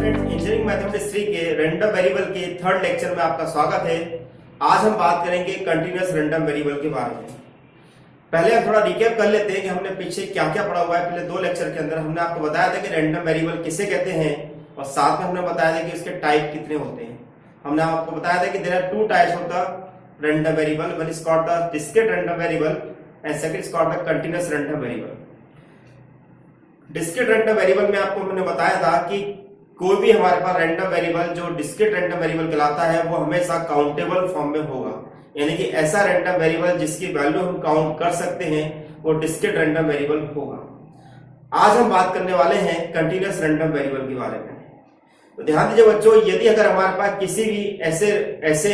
Friends, engineering mathematics 3 के random variable के third lecture में आपका स्वागत है। आज हम बात करेंगे कंटीन्यूअस रैंडम वेरिएबल के बारे में। पहले हम थोड़ा रिकैप कर लेते हैं कि हमने पीछे क्या क्या पढ़ा हुआ है। पहले दो लेक्चर के अंदर हमने आपको बताया था कि रैंडम वेरिएबल किसे कहते हैं और साथ में हमने बताया था कि उसके टाइप कितने होते हैं। हमने आपको बताया था कि there are two types of the random variable, one is called the discrete random variable and second is called the continuous random variable. Discrete random variable में आपको मैंने बताया था कि कोई भी हमारे पास रैंडम वेरिएबल जो डिस्क्रीट रैंडम वेरिएबल कहलाता है वो हमेशा काउंटेबल फॉर्म में होगा, यानी कि ऐसा रैंडम वेरिएबल जिसकी वैल्यू हम काउंट कर सकते हैं वो डिस्क्रीट रैंडम वेरिएबल होगा। आज हम बात करने वाले हैं कंटीन्यूअस रैंडम वेरिएबल के बारे में। तो ध्यान दीजिए बच्चों, यदि अगर हमारे पास किसी भी ऐसे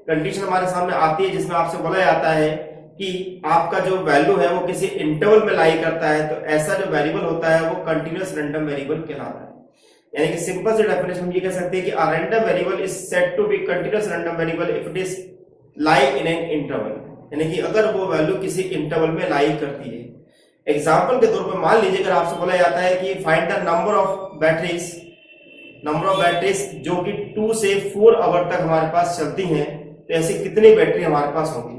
कंडीशन हमारे सामने आती है जिसमें आपसे बोला जाता है कि आपका जो वैल्यू है वो किसी इंटरवल में लाई करता है, तो ऐसा जो वेरिएबल होता है वो कंटीन्यूअस रैंडम वेरिएबल कहलाता है। यानी कि सिंपल से डेफिनेशन हम ये कह सकते हैं कि a random variable is said to be continuous random variable if it is lie in an interval, यानी कि अगर वो वैल्यू किसी इंटरवल में लाई करती है। एग्जांपल के तौर पर मान लीजिए अगर आपसे बोला जाता है कि find the number of batteries जो कि 2 से 4 आवर तक हमारे पास चलती हैं, तो ऐसी कितनी बैटरी हमारे पास होगी।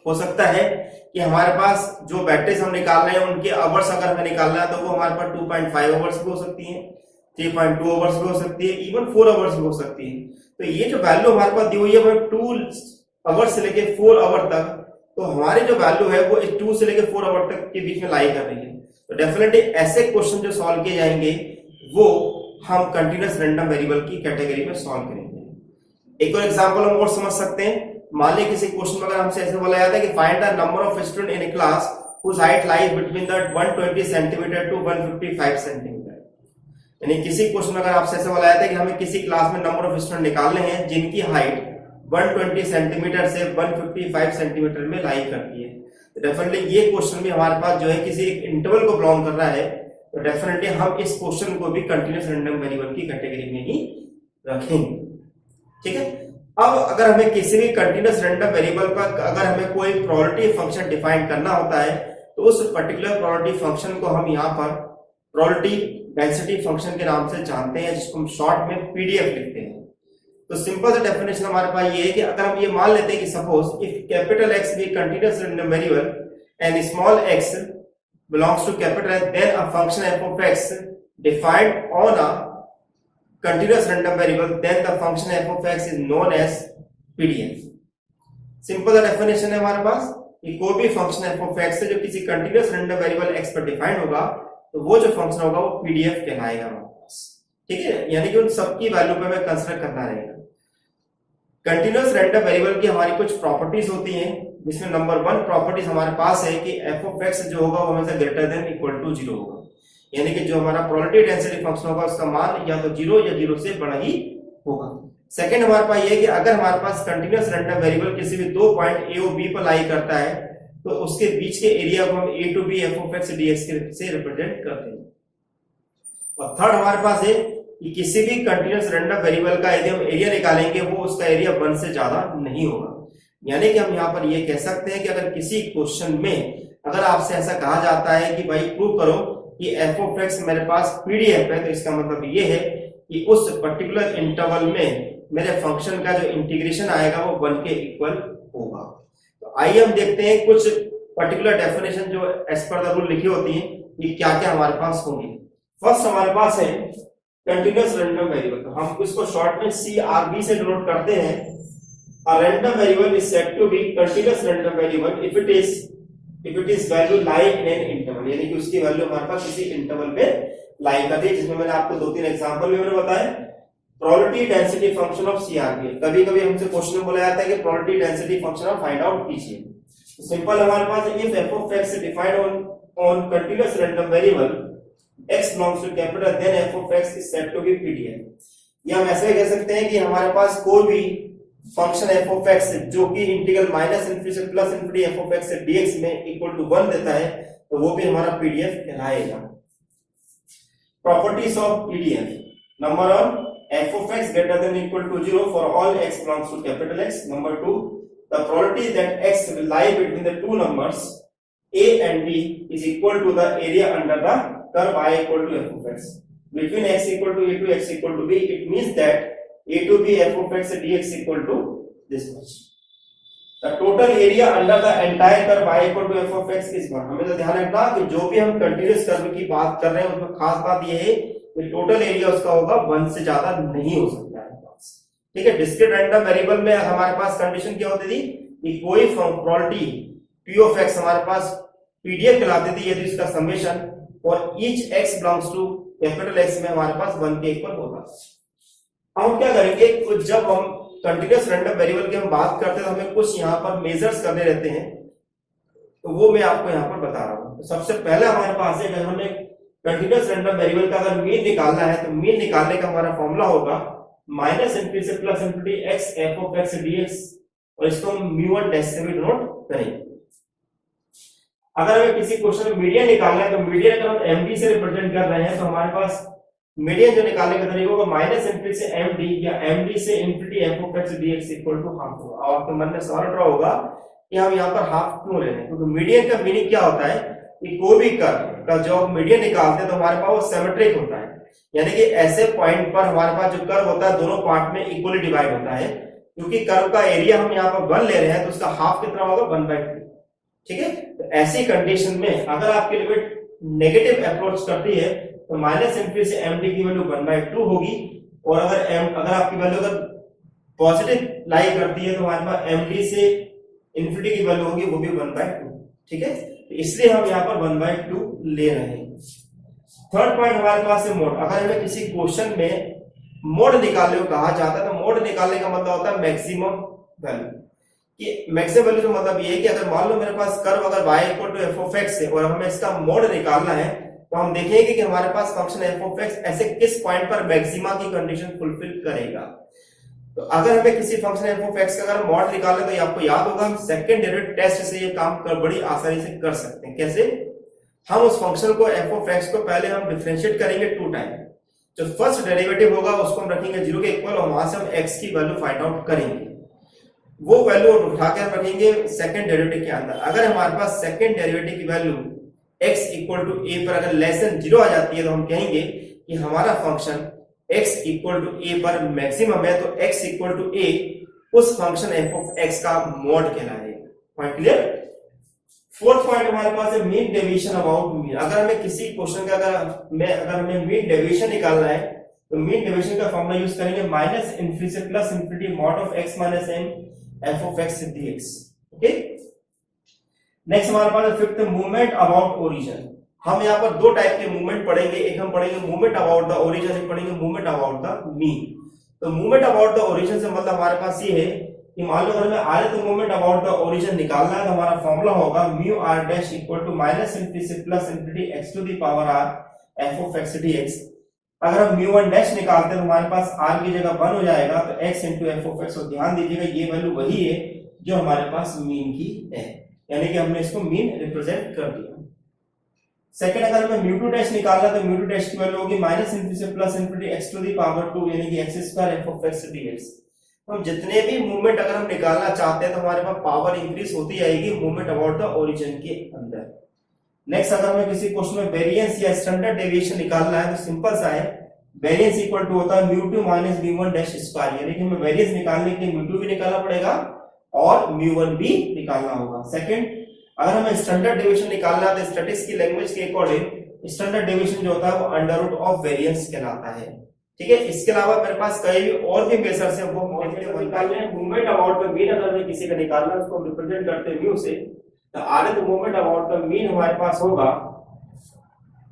हो सकता है कि हमारे पास जो बैटरीज हम निकाल रहे हैं उनके आवर्स अगर हमें निकालना है तो वो हमारे पास 2.5 आवर्स भी हो सकती हैं, 3.2 आवर्स भी हो सकती है, इवन 4 आवर्स भी हो सकती है। तो ये जो वैल्यू हमारे पास दी हुई है वो 2 आवर्स से लेके 4 आवर तक, तो हमारी जो वैल्यू है वो 2 से लेके 4 आवर तक के बीच में लाई कर रही है। तो डेफिनेटली ऐसे क्वेश्चन जो सॉल्व किए जाएंगे वो हम कंटीन्यूअस रैंडम वेरिएबल की कैटेगरी में सॉल्व करेंगे। एक और एग्जांपल हम और समझ सकते हैं। मान लीजिए किसी क्वेश्चन में अगर हमसे ऐसे बोला जाता है कि find the number of student in A class whose height lies between the 120 centimetre to 155 centimetre, यानी किसी क्वेश्चन में अगर आपसे ऐसे बोला जाता है कि हमें किसी क्लास में नंबर ऑफ स्टूडेंट निकालने हैं जिनकी हाइट 120 सेंटीमीटर से 155 सेंटीमीटर में लाई करती है, तो डेफिनेटली ये क्वेश्चन भी हमारे पास जो है किसी एक इंटरवल को बिलोंग कर रहा है, तो डेफिनेटली हम इस क्वेश्चन को भी कंटीन्यूअस रैंडम वेरिएबल की कैटेगरी में ही रखेंगे। ठीक है। अब अगर हमें किसी भी कंटीन्यूअस रैंडम वेरिएबल पर अगर हमें कोई प्रोबेबिलिटी फंक्शन डिफाइन करना होता है तो उस पर्टिकुलर प्रोबेबिलिटी फंक्शन को हम यहाँ पर प्रोबेबिलिटी डेंसिटी फंक्शन के नाम से जानते हैं, जिसको हम शॉर्ट में पीडीएफ लिखते हैं। तो सिंपल सा डेफिनेशन हमारे पास ये है कि अगर हम ये मान लेते हैं कि suppose if capital X be continuous random variable and small X belongs to capital X, then a function F of X defined on a continuous random variable, then the function f of x is known as pdf। Simple definition है हमारे पास कि कोई भी function f of x है जो किसी continuous random variable x पर defined होगा तो वो जो फंक्शन होगा वो pdf कहलाएगा हमारे पास। ठीक है, यानी कि उन सबकी वैल्यू पे हमें कंसीडर करना रहेगा। कंटीन्यूअस रैंडम वेरिएबल की हमारी कुछ प्रॉपर्टीज होती हैं, जिसमें नंबर 1 प्रॉपर्टीज हमारे पास है कि f of x जो होगा वो हमेशा ग्रेटर देन इक्वल टू 0 होगा, यानी कि जो हमारा प्रोबेबिलिटी डेंसिटी फंक्शन होगा उसका मान या तो 0 या 0 से बड़ा ही होगा। सेकंड हमारे पास ये है कि अगर हमारे पास कंटीन्यूअस रैंडम वेरिएबल किसी भी 2 पॉइंट a और b पर लाई करता है तो उसके बीच के एरिया को हम a to b f of x dx से रिप्रेजेंट करते हैं। और थर्ड हमारे पास है कि किसी भी कंटीन्यूअस रैंडम वेरिएबल का यदि हम एरिया निकालेंगे वो उसका एरिया 1 से ज्यादा नहीं होगा, यानी कि हम यहाँ पर ये कह सकते हैं कि अगर किसी क्वेश्चन में अगर आपसे ऐसा कहा जाता है कि भाई प्रूव करो कि f of x मेरे पास पीडीएफ है, तो इसका मतलब ये है कि उस पर्टिकुलर इंटरवल में मेरे फंक्शन का जो इंटीग्रेशन आएगा वो 1 के इक्वल होगा। तो आइए हम देखते हैं कुछ पर्टिकुलर डेफिनेशन जो एज पर द रूल लिखी होती है कि क्या क्या हमारे पास होंगी। फर्स्ट हमारे पास है कंटीन्यूअस रैंडम वेरिएबल, तो हम इसको शॉर्ट में CRV से डिनोट करते हैं। A random variable is said to be continuous random variable if it is value lie in an interval, यानी कि उसकी वैल्यू हमारे पास किसी इंटरवल पे लाई करती है, जिसमें मैंने आपको 2-3 एग्जांपल भी मैंने बताया। Probability density function of CRV, कभी कभी हमसे क्वेश्चन में बोला जाता है कि probability density function of find out कीजिए। तो सिंपल हमारे पास if f of x defined on continuous random variable x belongs to capital, then f of x is said to be pdf। या हम ऐसे कह सकते हैं कि हमारे पास कोई भी फंक्शन f of x जो कि इंटीग्रल -∞ से +∞ f of x dx में इक्वल टू 1 देता है, तो वो भी हमारा पीडीएफ कहलाएगा। Properties of PDF, number 1 f of x greater than equal to 0 for all x belongs to capital X। number 2 the probability that x will lie between the two numbers a and b is equal to the area under the curve I equal to f of x। between x equal to a to x equal to b, it means that a to b f of x dx equal to this much. The total area under the entire curve y equal to f of x is 1. हमें तो ध्यान रखना कि जो भी हम continuous curve की बात कर रहे हैं उसमें खास बात यह है कि टोटल एरिया उसका होगा 1 से ज्यादा नहीं हो सकता है। ठीक है, डिस्क्रीट रैंडम वेरिएबल में हमारे पास कंडीशन क्या होती थी कि कोई प्रोबेबिलिटी p of x हमारे पास पीडीएफ कहलाती थी यदि उसका समेशन और each x belongs to capital X में हमारे पास 1 के इक्वल होगा। अब हम क्या करेंगे, तो जब हम कंटीन्यूअस रैंडम वेरिएबल की हम बात करते हैं तो हमें कुछ यहाँ पर मेजर्स करने रहते हैं, तो वो मैं आपको यहाँ पर बता रहा हूँ। तो सबसे पहले हमारे पास है, अगर हमें कंटीन्यूअस रैंडम वेरिएबल का अगर मीन निकालना है तो मीन निकालने का हमारा फॉर्मूला होगा माइनस इनफिनिटी से plus infinity x f of x dx, और इसको हम mu1 डैश से भी डिनोट करेंगे। अगर हमें किसी क्वेश्चन में मीडियन निकालना है तो मीडियन अगर हम md से रिप्रेजेंट कर रहे हैं तो हमारे पास मीडियन जो निकालने का तरीका होगा माइनस इनफिनिटी से md या md से infinity f of x dx equal to half होगा। और आपके मन में सवाल उठ रहा होगा कि हम यहाँ पर हाफ क्यों ले रहे हैं, क्योंकि मीडियन का मीनिंग क्या होता है कि कोई भी कर्व का जो हम मीडियन निकालते हैं तो हमारे पास वो सिमेट्रिक होता है, यानी कि ऐसे पॉइंट पर हमारे पास जो कर्व होता है दोनों पार्ट में इक्वली डिवाइड होता है। क्योंकि कर्व का एरिया हम यहाँ पर 1 ले रहे हैं तो उसका हाफ कितना होगा 1/2। ठीक है, तो ऐसी कंडीशन में अगर आपकी लिमिट नेगेटिव अप्रोच करती है तो माइनस इनफिनिटी से md की वैल्यू 1/2 होगी, और अगर आपकी वैल्यू अगर पॉजिटिव लाई करती है तो हमारे पास md से इनफिनिटी की वैल्यू होगी वो भी 1/2। ठीक है, तो इसलिए हम यहाँ पर 1/2 ले रहे हैं। थर्ड पॉइंट हमारे पास है मोड। अगर हमें किसी क्वेश्चन में मोड निकालने को कहा जाता है तो मोड निकालने का मतलब होता है मैक्सिमम वैल्यू। कि मैक्सिमम वैल्यू का मतलब ये है कि अगर मान लो मेरे पास कर्व अगर y equal to f of x है और हमें इसका मोड निकालना है तो हम देखेंगे कि हमारे पास फंक्शन f of x ऐसे किस पॉइंट पर मैक्सिमा की कंडीशन फुलफिल करेगा। तो अगर हमें किसी फंक्शन f of x का अगर मॉड निकालना है तो आपको याद होगा हम सेकंड डेरिवेटिव टेस्ट से ये काम बड़ी आसानी से कर सकते हैं। कैसे, हम उस फंक्शन को f of x को पहले हम डिफरेंशिएट करेंगे 2 टाइम, जो फर्स्ट डेरिवेटिव होगा उसको हम रखेंगे 0 के इक्वल और वहां से हम x की वैल्यू फाइंड आउट करेंगे। वो वैल्यू उठा के रखेंगे सेकंड डेरिवेटिव के अंदर। अगर हमारे पास सेकंड डेरिवेटिव की value x equal to a पर अगर लेस देन 0 आ जाती है तो हम कहेंगे कि हमारा function x equal to a पर मैक्सिमम है, तो x इक्वल टू a उस फंक्शन f of x का मॉड कहलाएगा। Point clear. फोर्थ पॉइंट हमारे पास है मीन डेविएशन अबाउट मीन। अगर हमें किसी क्वेश्चन का अगर हमें मीन डेविएशन निकालना है तो मीन डेविएशन का फॉर्मूला यूज करेंगे माइनस इनफिनिटी से plus infinity mod of x minus m f of x dx। Okay, next हमारे पास है फिफ्थ मूवमेंट अबाउट ओरिजिन। हम यहाँ पर 2 टाइप के मूवमेंट पढ़ेंगे, एक हम पढ़ेंगे मूवमेंट अबाउट द ओरिजिन, एक पढ़ेंगे मूवमेंट अबाउट द मीन। तो मूवमेंट अबाउट द ओरिजिन से मतलब हमारे पास ये है कि मान लो अगर हमें आर तो मूवमेंट अबाउट द ओरिजिन निकालना है तो हमारा फॉर्मूला होगा mu r dash equal to minus infinity से plus infinity x to the power r f of x dx। अगर हम म्यू 1 डैश निकालते हैं तो हमारे पास r की जगह 1 हो जाएगा तो x into f of x। और ध्यान दीजिएगा ये वैल्यू वही है जो हमारे पास मीन की है, यानी कि हमने इसको मीन रिप्रेजेंट कर दिया। सेकंड, अगर हमें म्यू 2 डैश निकालना तो म्यू 2 डैश की वैल्यू होगी माइनस इनफिनिटी से plus infinity x to the power 2 यानी कि x square f of x dx। हम जितने भी मूवमेंट अगर हम निकालना चाहते हैं तो हमारे पास पावर इंक्रीज होती जाएगी मूवमेंट अबाउट द ओरिजिन के अंदर। नेक्स्ट, अगर हमें किसी क्वेश्चन में वेरिएंस या स्टैंडर्ड डेविएशन निकालना है तो सिंपल सा है, वेरिएंस इक्वल टू होता है mu 2 minus mu 1 dash square, यानी कि हमें वेरिएंस निकालने के लिए म्यू 2 भी निकालना पड़ेगा और म्यू 1 भी निकालना होगा। सेकंड, अगर हमें स्टैंडर्ड डेविएशन निकालना है तो स्टैटिस्टिक्स की लैंग्वेज के अकॉर्डिंग स्टैंडर्ड डेविएशन जो होता है वो अंडर रूट ऑफ वेरिएंस कहलाता है। ठीक है, इसके अलावा मेरे पास कई भी और भी मेजर्स हैं वो हम निकालने हैं। मूवमेंट अबाउट द मीन अगर हमें किसी का निकालना है उसको रिप्रेजेंट करते हैं म्यू से, तो r movement about the mean हमारे पास होगा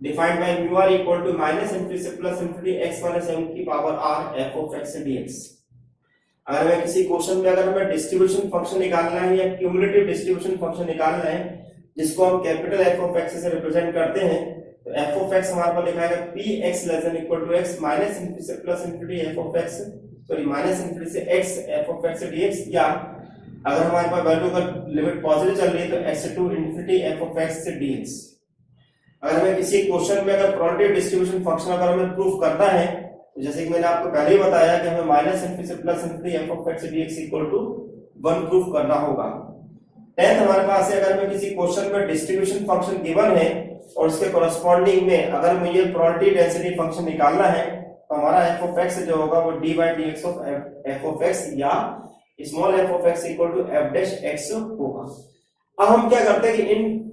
defined by mu r equal to minus infinity से plus infinity x minus m की power r f of x dx। अगर हमें किसी क्वेश्चन में अगर हमें डिस्ट्रीब्यूशन फंक्शन निकालना है या क्यूमुलेटिव डिस्ट्रीब्यूशन फंक्शन निकालना है जिसको हम कैपिटल f of x से रिप्रेजेंट करते हैं, तो f of x हमारे पास लिखा है px less than equal to x minus infinity से plus infinity f of x sorry minus infinity से x f of x dx, या अगर हमारे पास वैल्यू का लिमिट पॉजिटिव चल रही है तो x to infinity f of x dx। अगर हमें किसी क्वेश्चन में अगर प्रोबेबिलिटी डिस्ट्रीब्यूशन फंक्शन अगर हमें प्रूफ करना है तो जैसे कि मैंने आपको पहले ही बताया कि हमें माइनस इनफिनिटी से plus infinity f of x dx equal to 1 proof करना होगा। 10th हमारे पास है, अगर हमें किसी क्वेश्चन में डिस्ट्रीब्यूशन फंक्शन गिवन है और इसके कॉरस्पॉन्डिंग में अगर मुझे प्रोबेबिलिटी डेंसिटी फंक्शन निकालना है तो हमारा f ऑफ x जो होगा वो d by dx of f of x या small f of x equal to f dash x होगा। अब हम क्या करते हैं कि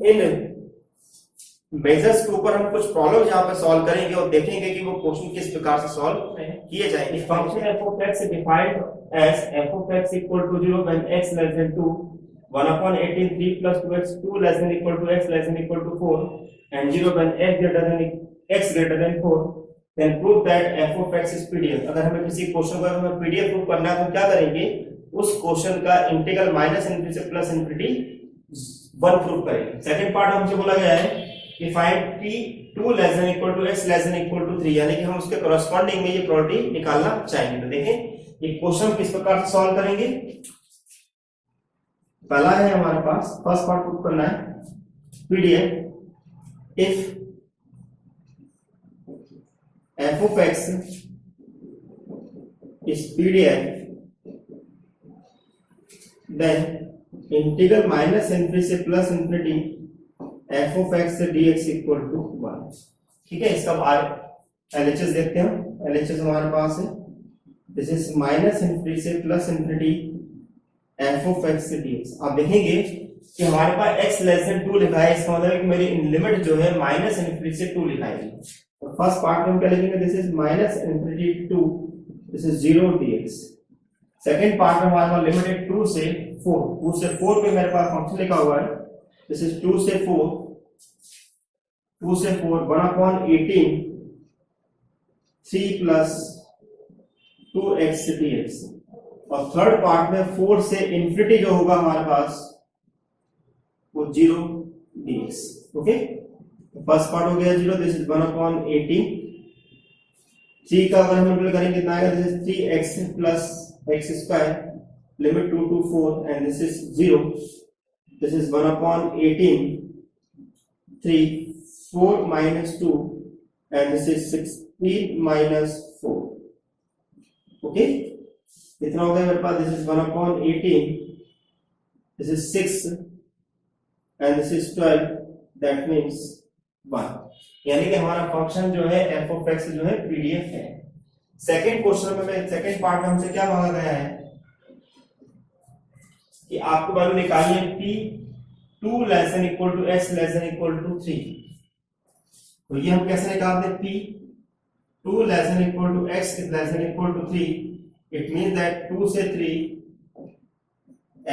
इन मेजर्स के ऊपर हम कुछ प्रॉब्लम यहाँ पे सॉल्व करेंगे और देखेंगे कि वो क्वेश्चन किस प्रकार से सॉल्व किए जाएंगे। Function f of x defined as f of x equal to 0 when x less than 2, 1 upon 18 3 plus 2x 2 less than equal to x less than equal to 4 and 0 when x greater than 4, then prove that f of x is PDF। अगर हमें किसी question को हमें PDF prove करना है तो क्या करेंगे, उस क्वेश्चन का इंटीग्रल माइनस इनफिनिटी से प्लस इनफिनिटी 1 प्रूव करेंगे। सेकंड पार्ट हमसे बोला गया है कि find p 2 less than equal to x less than equal to 3, यानी कि हम उसके कॉरस्पॉन्डिंग में ये प्रॉपर्टी निकालना चाहेंगे। तो देखें ये क्वेश्चन किस प्रकार से सॉल्व करेंगे। पहला है हमारे पास फर्स्ट पार्ट प्रूव करना है PDF if f of x is PDF then integral minus infinity से plus infinity f of x dx equal to 1। ठीक है, इसका LHS देखते हैं। LHS हमारे पास है दिस इज माइनस इनफिनिटी से plus infinity f of x dx। आप देखेंगे कि हमारे पास x लेस देन 2 लिखा है, इसका मतलब है कि मेरी लिमिट जो है माइनस इनफिनिटी से 2 लिखाएगी। तो फर्स्ट पार्ट में हम क्या लिखेंगे, this is minus infinity 2 this is 0 dx। Second part में हमारे पास लिमिट है 2 से 4, 2 से 4 पे मेरे पास फंक्शन लिखा हुआ है, दिस इज 2 से 4 1 upon 18 3 plus 2x dx। और थर्ड पार्ट में 4 से इंफिनिटी जो होगा हमारे पास वो 0 dx। ओके, फर्स्ट पार्ट हो गया 0, दिस इज 1 upon 18। 3 का अगर हम मल्टीप्लाई करेंगे कितना आएगा, this is 3x plus x square limit 2 to 4 and this is 0, this is 1 upon 18 3 4 minus 2 and this is 16 minus 4। Okay, कितना हो गया मेरे पास, this is 1 upon 18 this is 6 and this is 12 that means 1। यानी कि हमारा फंक्शन जो है f of x जो है पीडीएफ है। सेकंड क्वेश्चन में सेकंड पार्ट में हमसे क्या मांगा गया है कि आपको वैल्यू निकालिए p 2 less than equal to x less than equal to 3। तो ये हम कैसे निकालते हैं, p 2 less than equal to x less than equal to 3, it means that 2 से 3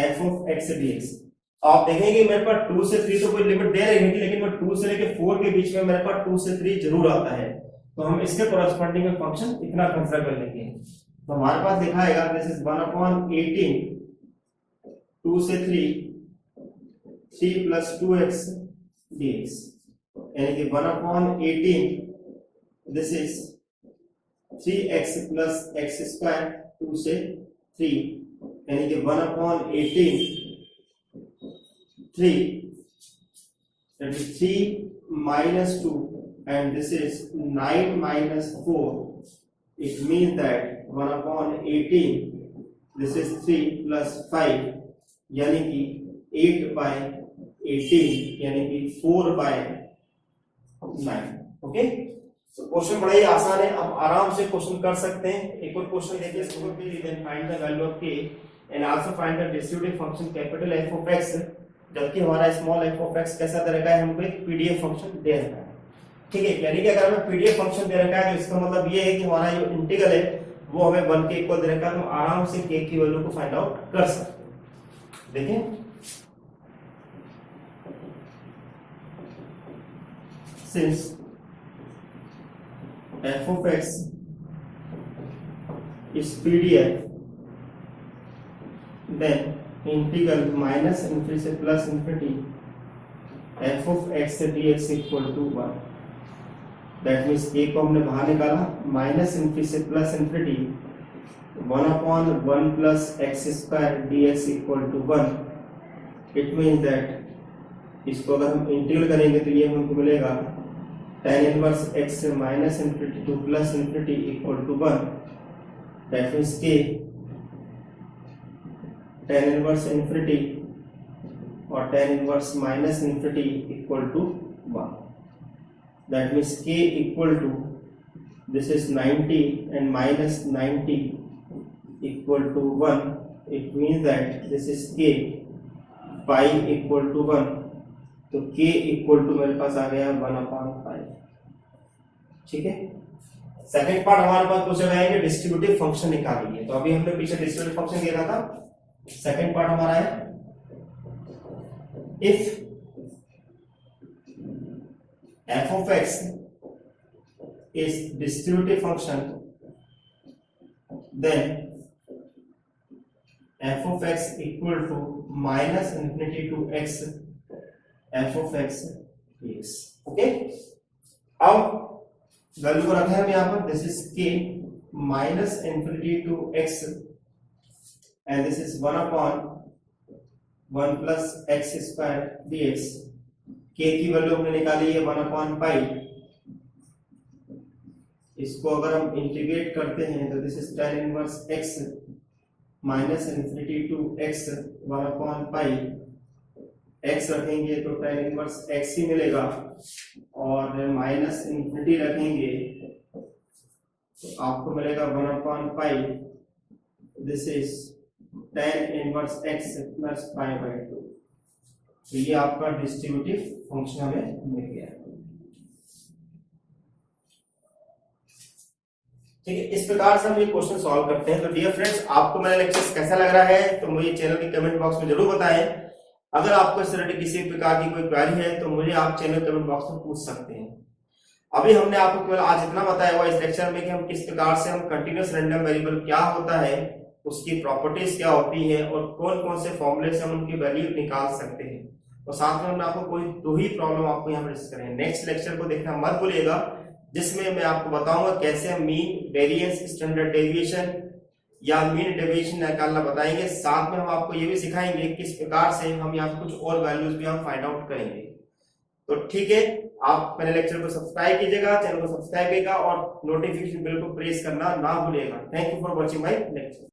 f of x dx। आप देखेंगे मेरे पास 2 से 3 तो कोई लिमिट दे रही थी, लेकिन मैं 2 से लेके 4 के बीच में मेरे पास 2 से 3 जरूर आता है, तो हम इसके कॉरस्पॉन्डिंग में फंक्शन इतना कंसीडर कर लेंगे। तो हमारे पास लिखा आएगा दिस इज 1 upon 18 2 से 3 plus 2x dx, यानी कि 1 upon 18 this is 3x plus x square 2 से 3, यानी कि 1 upon 18 3 that is 3 minus 2 and this is 9 minus 4, it means that 1 upon 18 this is 3 plus 5 यानी कि 8 by 18 यानी कि 4 by 9। ओके, तो क्वेश्चन बड़ा ही आसान है, आप आराम से क्वेश्चन कर सकते हैं। एक और क्वेश्चन देखिए, then find the value of k and also find the distributive function capital f of x, जबकि हमारा स्मॉल f of x कैसा दे रखा है, हमको एक पीडीएफ फंक्शन दे रखा है। ठीक है, यानी कि अगर हमें पीडीएफ फंक्शन दे रखा है तो इसका मतलब ये है कि हमारा जो इंटीग्रल है वो हमें 1 के इक्वल दे रखा है, तो आराम से k की वैल्यू को फाइंड आउट कर सकते हैं। देखिए since f of x is PDF then integral minus infinity से plus infinity f of x dx equal to 1। That means a को हमने बाहर निकाला, माइनस इनफिनिटी से plus infinity 1 upon 1 plus x square dx equal to 1। It means that इसको अगर हम integral करेंगे तो ये हमको मिलेगा tan inverse x minus infinity to plus infinity equal to 1। That means k tan inverse infinity और tan inverse minus infinity equal to 1। that means k equal to, this is 90 and minus 90 equal to 1. It means that this is k, pi equal to 1, तो k equal to मेरे पास आ गया 1/5. ठीक है। Second part हमारे पास पूछा गया है कि डिस्ट्रीब्यूटिव फंक्शन निकालिए, तो अभी हमने पीछे डिस्ट्रीब्यूटिव फंक्शन देखा था। सेकंड पार्ट हमारा है if f of x is distributive function, then f of x equal to minus infinity to x f of x dx. Okay, अब वैल्यू को रखें हम यहाँ पर, this is k minus infinity to x and this is 1/1 plus x square dx. k की वैल्यू हमने निकाली है 1/पाई, इसको अगर हम इंटीग्रेट करते हैं तो this is tan inverse x minus infinity to x 1/पाई. x रखेंगे तो tan इनवर्स x ही मिलेगा और माइनस इंफिनिटी रखेंगे तो आपको मिलेगा 1/पाई. This is tan inverse x plus pi by 2. तो ये आपका डिस्ट्रीब्यूटिव फंक्शन हमें मिल गया। ठीक है, इस प्रकार से हम ये क्वेश्चन सॉल्व करते हैं। तो डियर फ्रेंड्स, आपको मेरा लेक्चर कैसा लग रहा है तो मुझे चैनल के कमेंट बॉक्स में जरूर बताएं। अगर आपको इस तरह की किसी प्रकार की कोई क्वेरी है तो मुझे आप चैनल कमेंट बॉक्स में पूछ सकते हैं। अभी हमने आपको केवल आज इतना बताया हुआ इस लेक्चर में कि हम किस प्रकार से हम कंटीन्यूअस रैंडम वेरिएबल क्या होता है, उसकी प्रॉपर्टीज क्या होती है और कौन कौन से फॉर्मूले से हम उनकी वैल्यू निकाल सकते हैं, और साथ में हमने आपको कोई 2 ही प्रॉब्लम आपको यहाँ पर डिस्कस करेंगे। नेक्स्ट लेक्चर को देखना मत भूलिएगा, जिसमें मैं आपको बताऊंगा कैसे हम मीन, वेरिएंस, स्टैंडर्ड डेविएशन या मीन डेविएशन निकालना बताएंगे। साथ में हम आपको ये भी सिखाएंगे किस प्रकार से हम यहाँ कुछ और वैल्यूज भी हम फाइंड आउट करेंगे। तो ठीक है, आप मेरे लेक्चर को सब्सक्राइब कीजिएगा, चैनल को सब्सक्राइब कीजिएगा और नोटिफिकेशन बेल को प्रेस करना ना भूलिएगा। Thank you for watching my lecture.